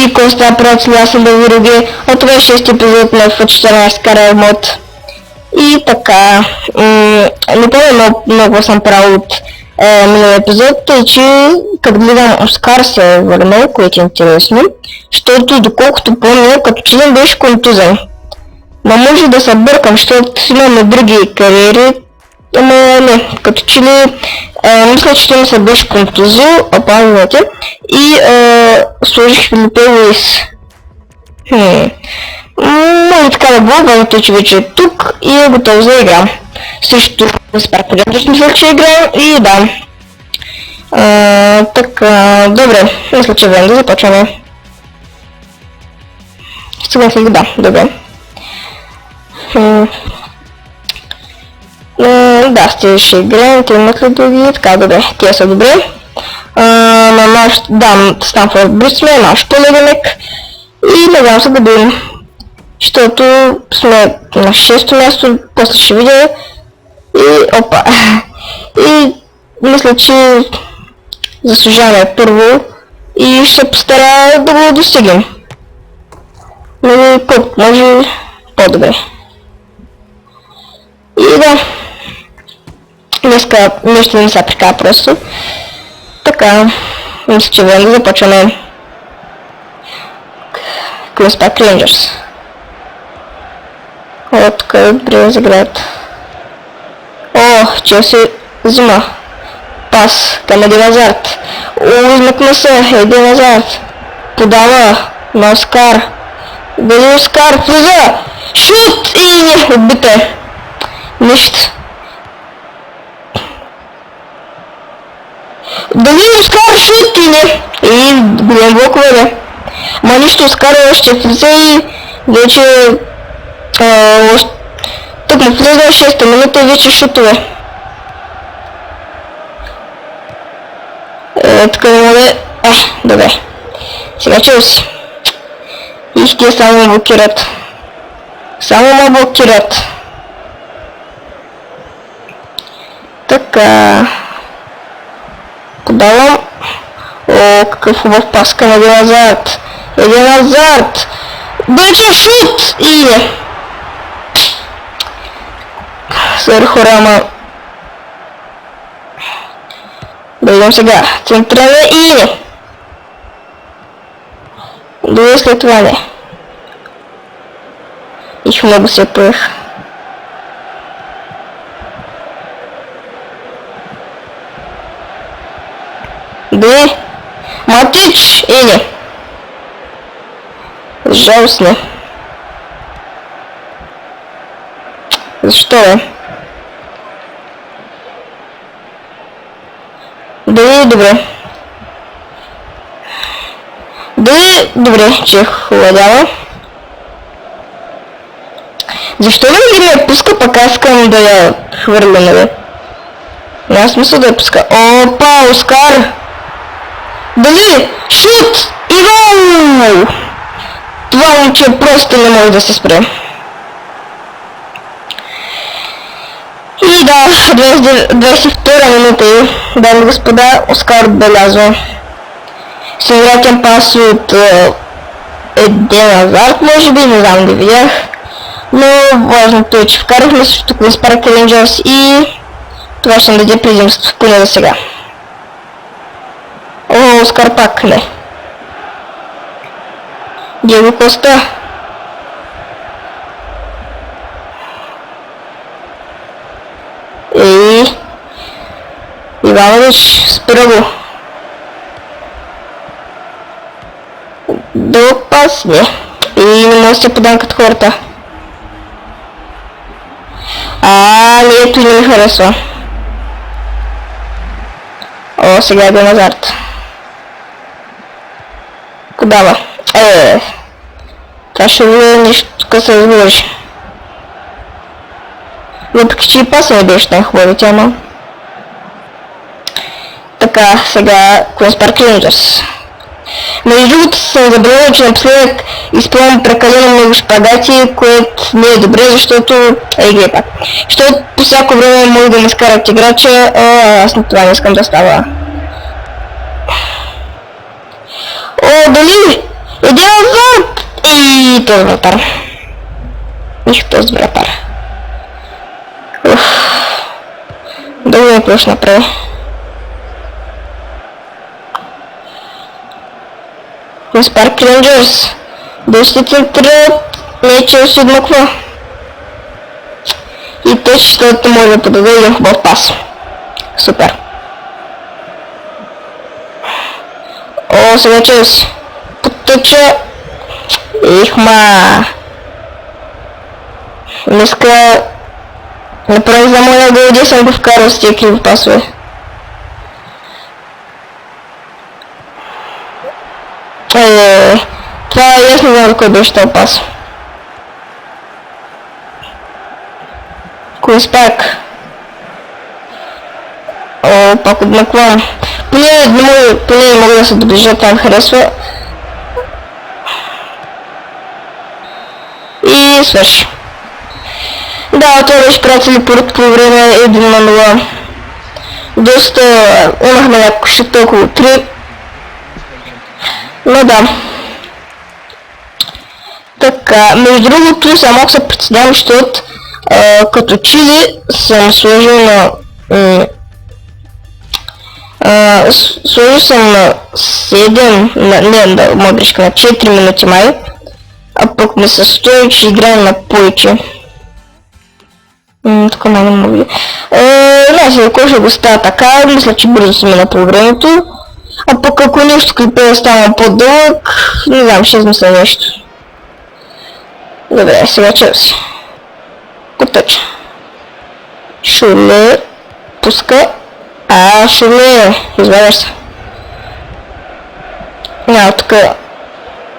и Коста правят ляса да вируги. А това е 6 епизод на F14 Карел мод. И така, не помня много съм правил от миналия епизод, тъй че като гледам Оскар се е върнал, което е интересно, защото доколкото помня, като че не беше контузен. Но може да се бъркам, защото имаме други кариери, ама не, като че ли мисля, че не се беше контузил, опазвате, и сложих Филипе Луис. Може така да бъде, че вече е тук и е готов за игра. Също Спаркулятор мисля, че играем и да. Така, добре, мисля, че време да започваме. Сега след да, добре. Да, сте ще играем, те имат ли други, така добре, тия са добре. На наш, да, Станфорд Брюс сме, наш полегенек и надявам се да бъдем, защото сме на 6-то място, после ще видя и опа, и мисля, че заслужаваме първо и ще постарая да го достигнем. Но колко може по-добре. И да, днеска нещо не се прикава просто. Така, мисля, че време да започваме Queen's Park Rangers. О, тук е добре за град. О, Челси взима пас към Еден Азард. О, измъкна се Еден Азард. Подава на Оскар. Дали Оскар влиза? Шут! И не, отбите. Нищо. Дали Оскар шут и не? И голям блокове бе. Ма нищо, Оскар още влиза и вече тук му влиза 6-та минута и вече шутове. Тук не може... добре. Сега Челси. И те само ме блокират. Само ме блокират. Така. Подавам. О, какъв хубав пас към Еден Азард. Еден Азард. Вече шут! И не. Сърху рама. Да идем сега. Центрираме и не. Дори след това не. Их много се поех. Дори. Матич! И не. Жалостно. Защо е? Дали добре. Дали добре, че хладява. Защо не ми я пуска, пък аз искам да я хвърля, нали? Няма смисъл да я пуска. Опа, Оскар! Дали? Шут! Иван! Това момче просто не може да се спре. И да, 22-та минута и, дами и господа, Оскар отбелязва. Сигурен пас от Еден Азард, може би, не знам да видях. Но важното е, че вкарахме също Queen's Park Rangers и това ще даде предимство, поне за сега. О, Оскар пак не. Диего Коста. И Иванович спира го. Дълъг пас, не. И не може да се подам като хората. Не, ето и не ми харесва. О, сега Еден Азард. Подава. Това ще бъде нещо, тук се разговориш. Въпреки че и паса не беше най-хубавите, ама. Така, сега Queen's Park Rangers. Между другото съм забравила, че напоследък изпълням прекалено много шпагати, което не е добре, защото... гледай пак. Защото по всяко време може да ме скарат играча, аз на това не искам да става. О, дали? Един назад! И този вратар. Их този вратар. Да го пъш направи. Куинс Парк Рейнджърс. Да ще центрират. Не, че се отмъква. И те ще може да подаде един хубав пас. Супер. О, сега Челси. Потъча. Ихма. Днеска направи за моя гол, где съм го вкарал с тия криво пасове. Това е ясно за кой беше този пас. Куинс Парк. О, пак отмъквам. Поне не мога да се доближа, там харесва. И свърши. Да, това беше працали поред по време 1-0. Доста имахме някакво шута около 3. Но да. Така, между другото, само се притеснявам, защото като чили съм сложил на... сложил съм на 7, моя грешка, на 4 минути май. А пък ми се стои, че играем на повече. Тук много не мога. Не знам, ако ще го става така, мисля, че бързо си мина по времето. А пък ако нещо клипа става по-дълъг, не знам, ще измисля нещо. Добре, сега Челси. Потъча. Шуле. Пуска. Шуле. Извадяш се. Няма тук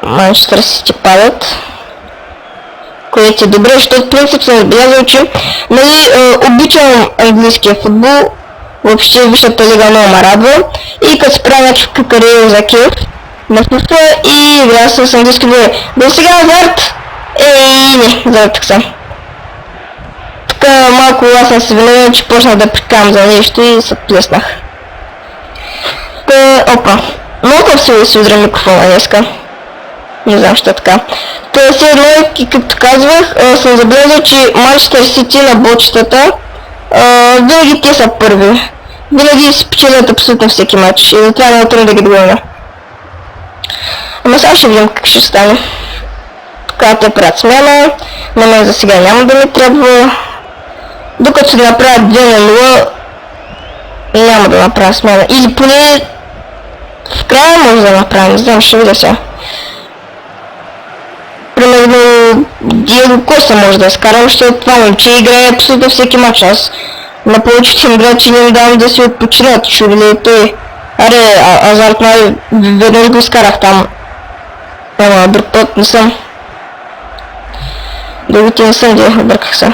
Манчестър Сити падат. Което е добре, защото принцип съм отбелязал, че нали, обичам английския футбол. Въобще висшата лига много ме радва. И като справя някаква кариера за кеф на FIFA и игра с английски футбол. До сега Азарт. Не, завъртах съм. Тук малко аз съм се виновен, че почнах да прикам за нещо и се плеснах. Опа. Много се удря микрофона днеска. Не знам, що така. Та си едно, и както казвах, съм забелязал, че Манчестър Сити на бочетата винаги те са първи. Винаги си печелят абсолютно всеки матч и затова не трудно да ги догоня. Ама сега ще видим как ще стане. Така те правят смяна, на мен за сега няма да ми трябва. Докато се направят 2-0, няма да направя смяна. Или поне в края може да направя, не знам, ще видя сега. Примерно Диего Коста може да изкарам, защото това момче играе абсолютно всеки матч. Аз на повечето им игра, че не им давам да си отпочинат, чули той. Аре, Азарт веднъж го изкарах там. Ама друг път не съм. Другите не съм, да обърках се.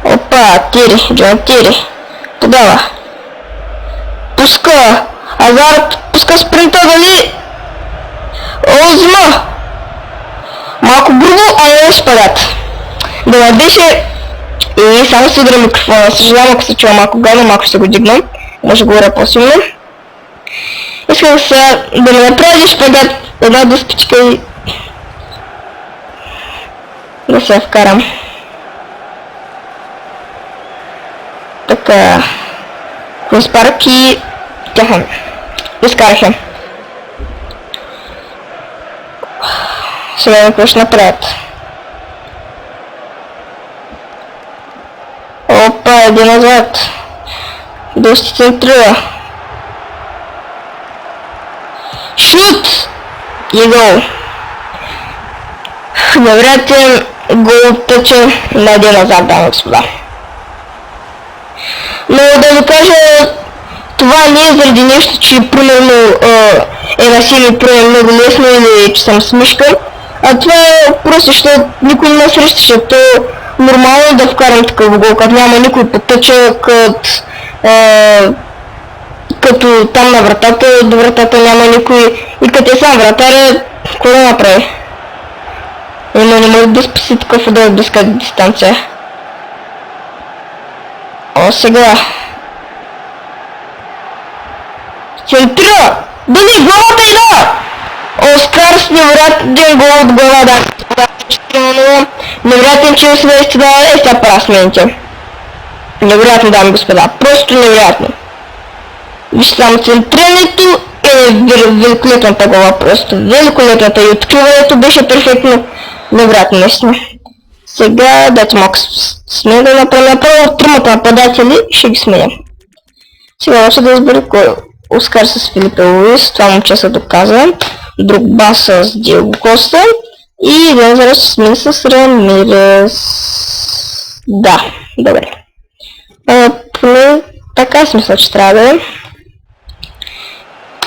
Опа, Тири, Джон Тири. Подава. Пуска! Азарт пуска спринта, дали? О, взима! Малко грубо, ама не шпагат. Да беше... И само си удря микрофона. Съжалявам, ако се чува малко гадно, малко ще го дигна. Може да говоря по-силно. Искам сега да ми направи шпагат, една дъспичка и... да се вкарам. Така... Куинс Парк и... тяха. Изкарах я. Сега какво ще направят. Опа, един назад. Доста центрира. Шут! И гол. Невероятен гол тъчен на един назад, дами и господа. Но да ви кажа, това не е заради нещо, че примерно е на сили много лесно или че съм смешка. А това е просто, защото никой не ме срещаше. То е нормално да вкарам такъв гол, като няма никой потъча, като там на вратата, до вратата няма никой. И като е сам вратаря, какво да направи? Но не може да спаси такъв удар от близка дистанция. О, сега. Центрира! Дали главата и да! един гол от глава, да. Но невероятен, че наистина е сега пара смените. Невероятно, дами и господа. Просто невероятно. Вижте само центрирането е великолепната глава, просто великолепната и откриването беше перфектно. Невероятно, наистина. Сега дайте малко сме да направим тримата нападатели, ще ги сменя. Сега вече да избера кой Оскар с Филипе Луис, това момче се доказва. Другба с Диего Коста и един зараз ще смени с Рамирес. Да, добре. Така смисъл, че трябва да е.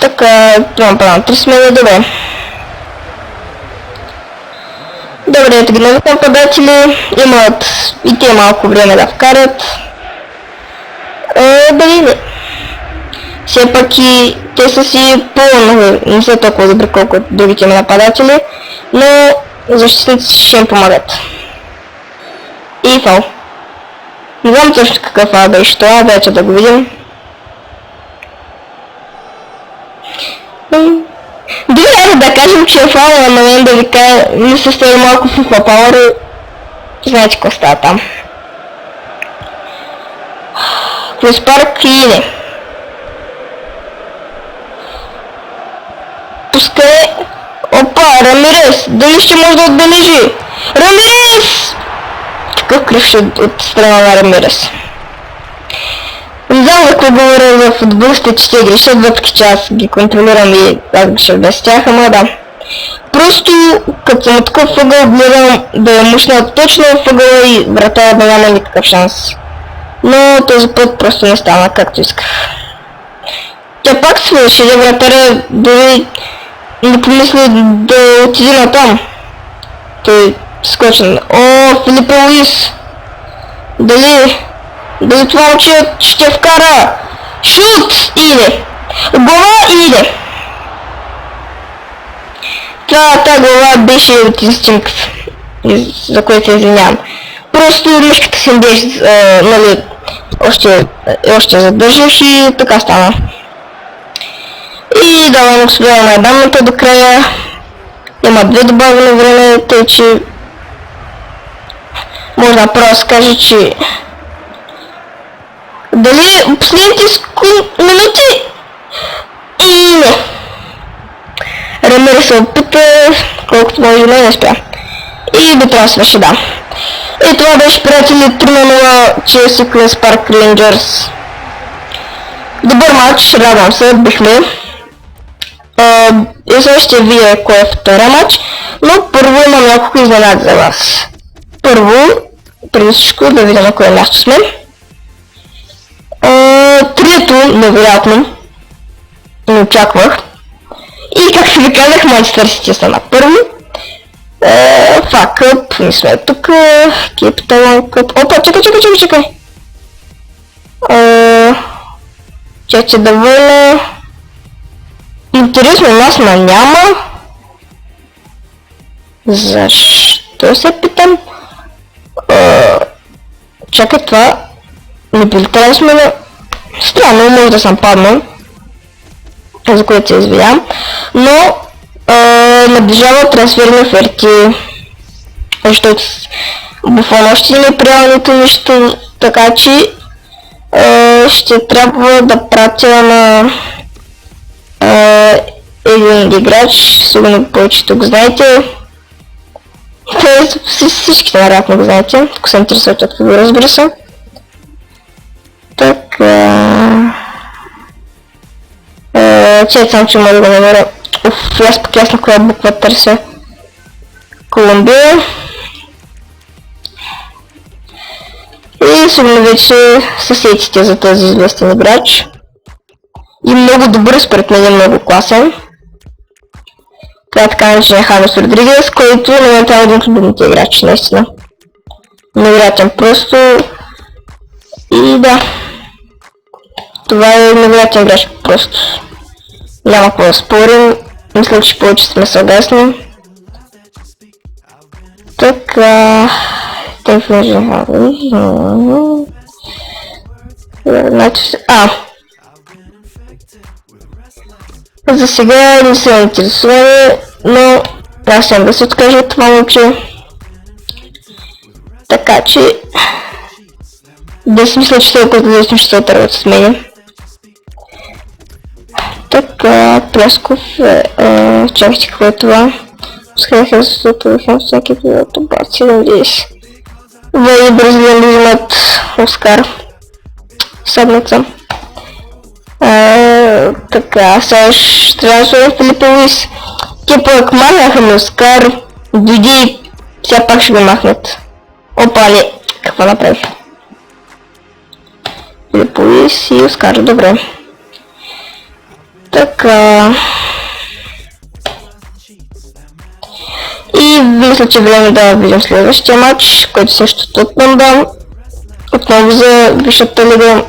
Така, имам правилно 3 смени, добре. Добре, ето ги новите нападатели, имат и те малко време да вкарат. Дали не? Все пак и те са си по-нови, не са толкова добри колкото другите ми нападатели, но защитниците ще им помагат. И фал. Не знам точно какъв фал беше това, вече да го видим. Дори да кажем, че е фал, на мен да ви кажа, не се става малко в FIFA Power, знаете какво става там. Крис Парк и не. Пускай. Опа, Рамирес, дали ще може да отбележи? Рамирес! Такъв крив от страна на Рамирес. Не знам за какво говоря за футболистите, че те грешат, въпреки че аз ги контролирам и аз греша без тях, ама да. Просто като съм от такъв ъгъл гледам да я мушна точно в ъгъла и врата да няма никакъв шанс. Но този път просто не стана както исках. Тя пак свърши, да вратаря дори не помисли да отиде на там. Той скочен. О, Филипе Луис! Дали това момче ще вкара? Шут! И иде! Глава и иде! Тази глава беше от инстинкт, за което се извинявам. Просто мишката си беше, нали, още задържах и така стана. И давам успея на дамата до края. Има 2 добавено време, тъй че може да направо се каже, че дали последните минути и не. Рамирес се опита, колкото може не успя. И би трябва да свърши, да. И това беше, приятели, 3-0 Челси Квинс Парк Рейнджърс. Добър матч, радвам се, бихме. И сега ще видя кой е втория матч, но първо имам няколко изненади за вас. Първо, преди всичко да видя на кое място сме. Трието, невероятно, не очаквах. И както ви казах, Манчестър Сити са на първо. Факъп, не сме тук, Капиталон Къп. Опа, чакай! Чакай да върна. Интересно, нас няма. Защо се питам? Чакай, това не би ли трябва да сме на... Странно, може да съм паднал, за което се извинявам, но наближава трансферни оферти, защото Буфон още не е приел нито нищо, така че ще трябва да пратя на един играч, сигурно повечето го знаете. Всичките вероятно го знаете, ако се интересувате от футбол, разбира се. Така... Чай само, че мога да го намеря. Аз пък ясно коя буква търся. Колумбия. И сигурно вече се сетите за този известен играч. И много добър, според мен е много класен. Това е така наречен Хамес Родригес, който на момента е един от любимите играчи, наистина. Невероятен просто. И да. Това е невероятен играч просто. Няма какво да спорим. Мисля, че повече сме съгласни. Така... За сега не се интересуваме, но Аз съм да се откажа от това момче. Така че... Да си мисля, че толкова да ще се отърват с мене. Така, Плесков чакайте какво е това. Пусках резултата в всеки епизод, обаче 70. Вали Бразилия да взимат Оскар. Седмица. Така, сега ще трябва да сложим Филип Луис. Те пък махнаха ми Оскар, дойди, сега пак ще го махнат. Опа, не, какво направих? Филип Луис и Оскар, добре. Така... И мисля, че време да видим следващия матч, който също Тотнъм да. Отново за Висшата лига.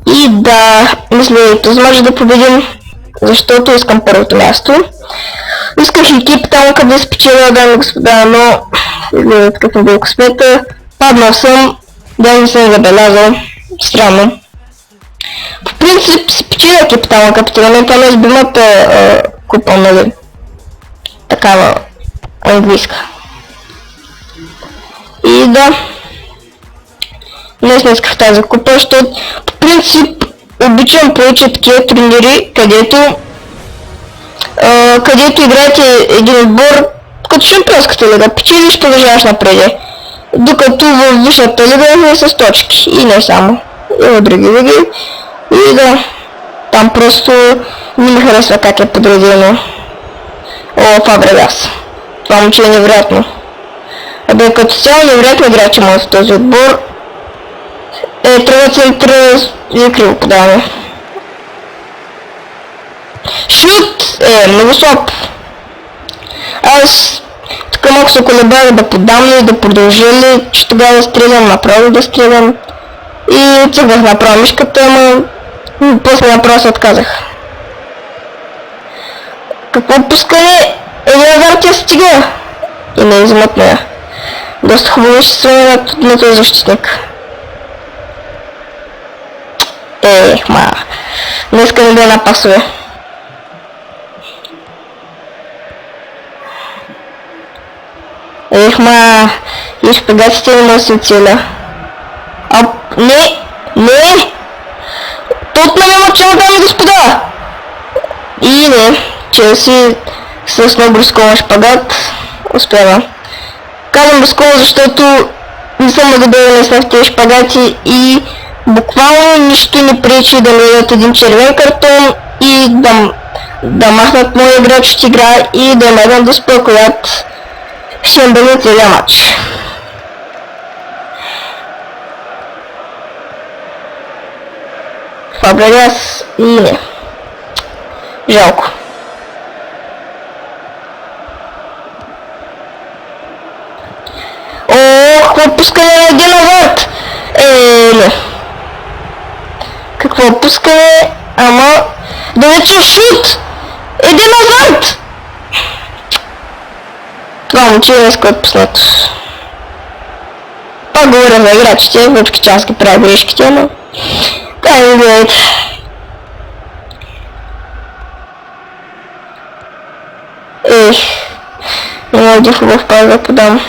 И да, мисля и този матч да победим, защото искам първото място. Исках екип там къде спечеля, дами и господа, но гледат какво бил късмета. Паднал съм, да не съм забелязал. Странно. В принцип си печеля екип там капитана, това не е любимата купа, нали? Такава английска. И да. Днес не исках тази купа, защото по принцип обичам повече такива турнири, където играете един отбор, като шампионската лига, печелиш, продължаваш напред. Докато в Висшата лига е с точки и не само. И в други лиги. И да, там просто не ми харесва как е подредено. О, Фабрегас. Това момче е невероятно. Абе, като цяло невероятно играч има в този отбор. Трябва центъра и криво подаване. Шут! Много слаб. Аз така малко се колебая да подам ли, да продължа ли, че тогава да стрелям, направо да стрелям. И цъгнах направо мишката, ама после направо се отказах. Какво пускане? Азар стига! И не измътна я. Доста хубаво ще се на този защитник. Не искам да я напасове. И шпагатите не може да се оцеля. Не! Тотнъм има чел, дами и господа! И не, Челси с много рискова шпагат успява. Казвам рискова, защото не съм надобелен в тези шпагати и буквално нищо не пречи да ми дадат един червен картон и да махнат моя играч от игра и да има една дъспа, която ще им бъде целия матч. Фабрегас и не. Жалко. Какво пускане на един Авард? Не. Какво пускане? Ама... Да вече шут! Един Авард! Това момче не иска отпуснат. Пак говоря за играчите, въпреки че аз ги правя грешките, но... Да, не гледайте. Няма един хубав пас да подам.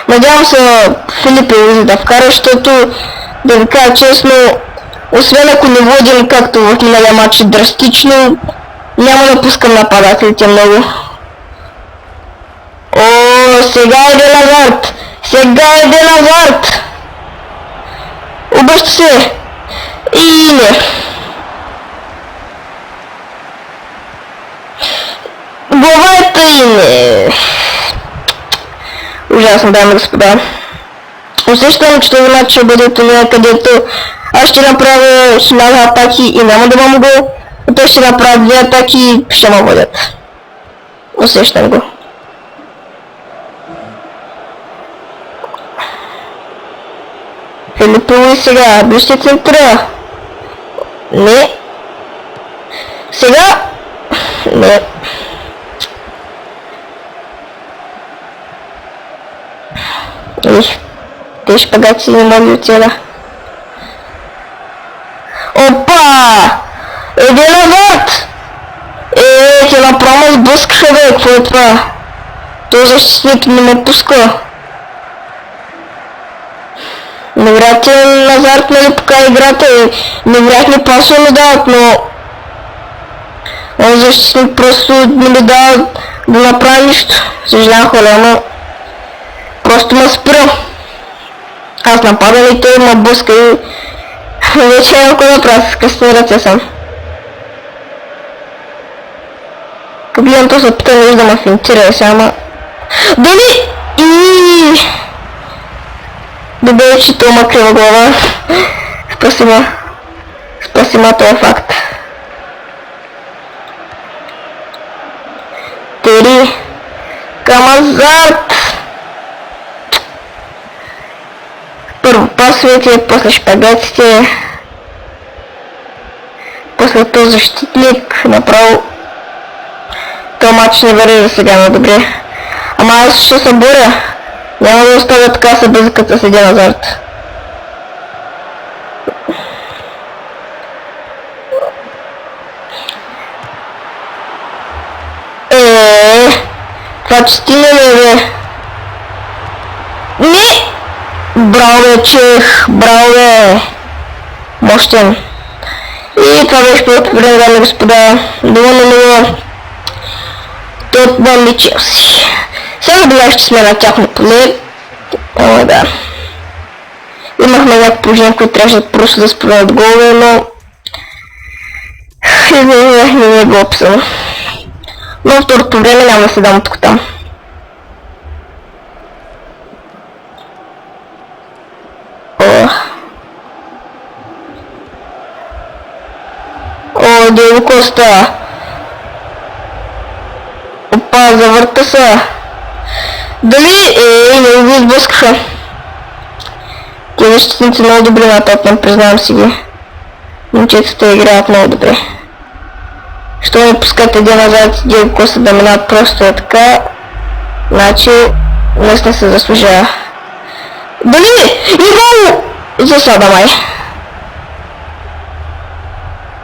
Надявам се Филип Луис да вкара, защото да ви кажа честно, освен ако не водим както в миналия матч драстично, няма да пускам нападателите много. Сега е Ден Азард! Обръща се! И не! Главата и не! Ужасно, дами и господа. Усещам, че този матч ще бъде турнир, където аз ще направя 1000 атаки и няма да имам гол, а той ще направя 2 атаки и ще ме водят. Усещам го. Филип Луис сега, ближте центъра. Не. Сега. Не. Те шпагати не могат да оцеля. Опа! Един Авард! Ти направо отблъскаха, бе, какво е това? Той защитник не ме пуска. Невероятен Назарт, нали, пока играта и невероятни пасове ми дават, но защитник просто не ми дава да направи нищо. Съжалявам, хора, но просто ме спира. Аз нападам и той ме блъска и вече няма какво да правя, с кръстни ръце съм. Гледам, то се опита да ме финтира и само... Дали! И... Добре, че това ма крива глава. Спасима това факт. Тери Камазарт. Първо пасовете, после шпагатите, после този защитник, направо този матч не върви за сега на добре. Ама аз ще се боря. Няма да оставя така се бъзъката с един Назарт. Това честиме ли, бе? Не! Браво, бе, чех! Браво, бе! Мощен! И това беше първото време, дами и господа. 0-0. Тотнъм и Челси. Сега бях, че сме на тяхно поле. О, да. Имахме някакво положение, които трябваше просто да спринат голове, но... не е било писано. Но второто време няма да се дам тук там. О, Диего Коста. Опа, завърта се. Дали? Не го изблъскаха. Те защитници много добри на Тотнъм, признавам си ги. Момчетата играят много добре. Що ми пускат един назад Диего Коста да минат просто е така, значи наистина се заслужава. Дали? Играл! Засада май.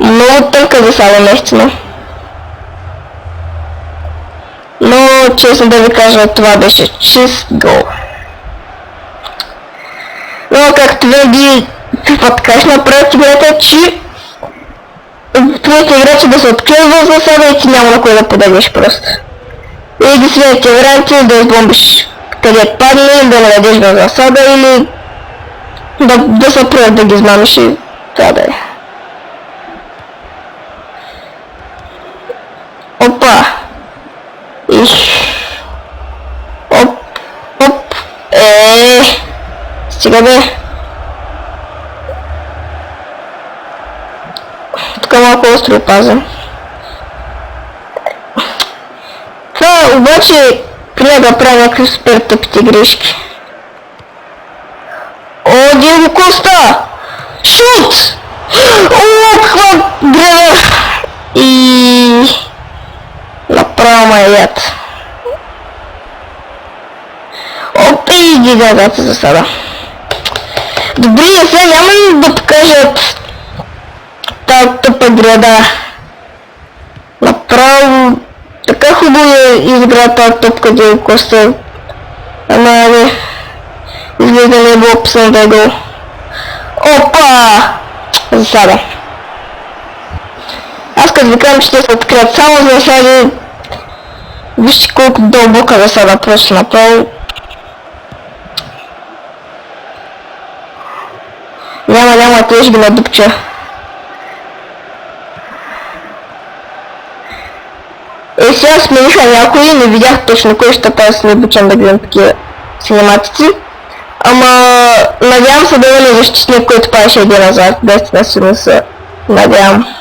Много тънка засада наистина. Но честно да ви кажа, това беше чист гол. Но както винаги FIFA така ще направят играта, че твоите играчи да се открият в засада и ти няма на кой да подадеш просто. И единствените варианти да избомбиш къде падне, да наведеш в засада или да се опрят да ги измамиш и това да е. Опа! Оп! Оп! Стига бе! Тук малко остро паза. Това обаче трябва да правя някакви супер тъпите грешки. О, Диего Коста! Шут! О, каква грева! И... направо ма яд. Оп, и гигантата засада. Добре, сега няма ли да покажат тази тъпа града? Направо така хубаво изигра тази топка Диего Коста. Ама не, изглежда не е било писано да е гол. Опа! Засада. Аз като ви казвам, че те се открият само за засади, вижте колко дълбока засада просто направо. Няма, те ще ги надупча. Сега смениха някои, не видях точно кой ще тази с необичам да гледам такива синематици. Ама надявам се да има защитник, който падеше един назад, да сигурно се надявам.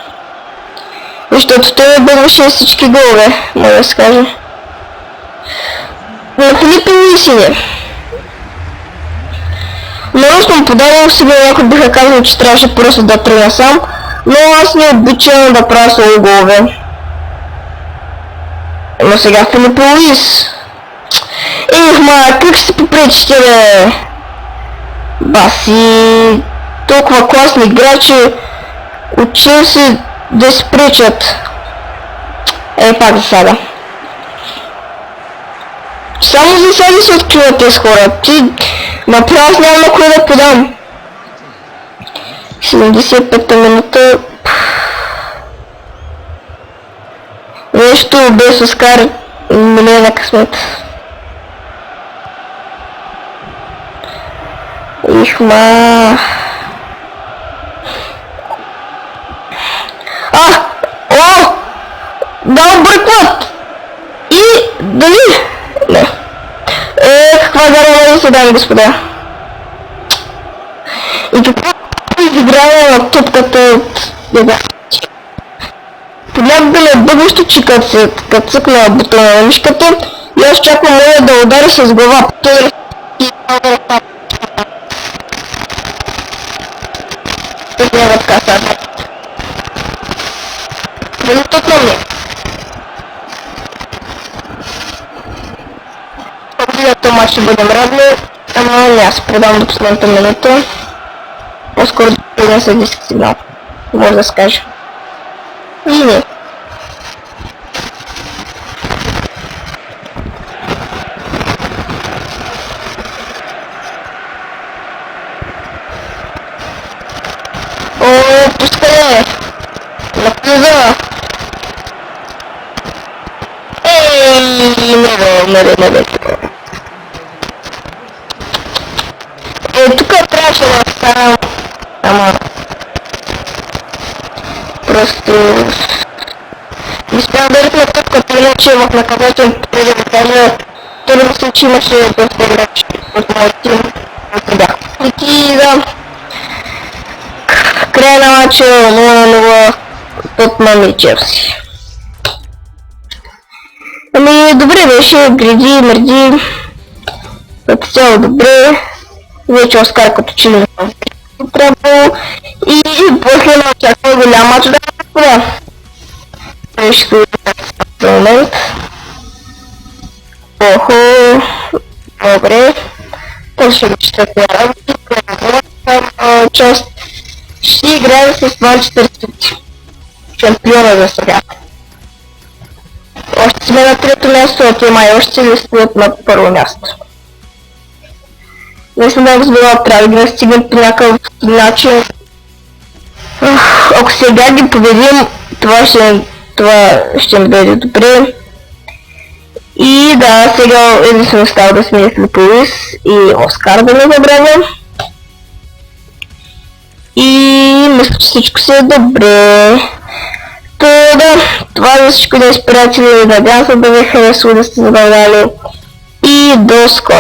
Защото той бъдваше всички голове, мога да се каже. На Филипин и сине. Много съм подавал себе, някой биха казал, че трябваше просто да тръгна сам, но аз не обичам да правя соло голове. Но сега Филип Луис. Как ще се попречите, бе? Баси, толкова класни играчи, учил се да спречат. Пак засада. Само за себе се откриват тези хора. Ти направо няма на кой да подам. 75-та минута. Нещо без Оскар не е на късмет. Ихма. О! Да объркват! И дали? Не. Каква гарова се, дами господа? И какво изиграва на топката от дебати? Понякога ме бъдещо, че като цъкна бутона на мишката и аз чаквам моя да удари с глава. Минутът на мне. Този матч ще бъдем равни, ама не, аз продам до последната минута. По-скоро да принеса диск сигнал, може да скажа. И не. Пускай! Наказа! Не. Тук трябваше да оставям, ама просто не успях да ритна тъпката, иначе в наказателен период да кажа, това да случи имаше доста играч от моят тим, ако бях. И да, края на матча 0-0 Тотнъм и Челси. Ами добре беше, гради, мърди, като цяло добре, вече Оскар като че ли трябвало и после не очаква голям мач да господа. Беше за момент. Охо, добре. После ще го четвъртия работи, част ще играем с 2-40 шампиона за сега. Още сме на трето място, а те май още ли стоят на първо място. Не съм да разбирал, трябва да стигнем по някакъв начин. Ако сега ги победим, това ще ми бъде добре. И да, сега единствено става да сме Филиповис и Оскар да не забравям. И мисля, че всичко си е добре. Това за всичко да изпратили, надявам се да ви харесва, да сте забавляли и до скоро.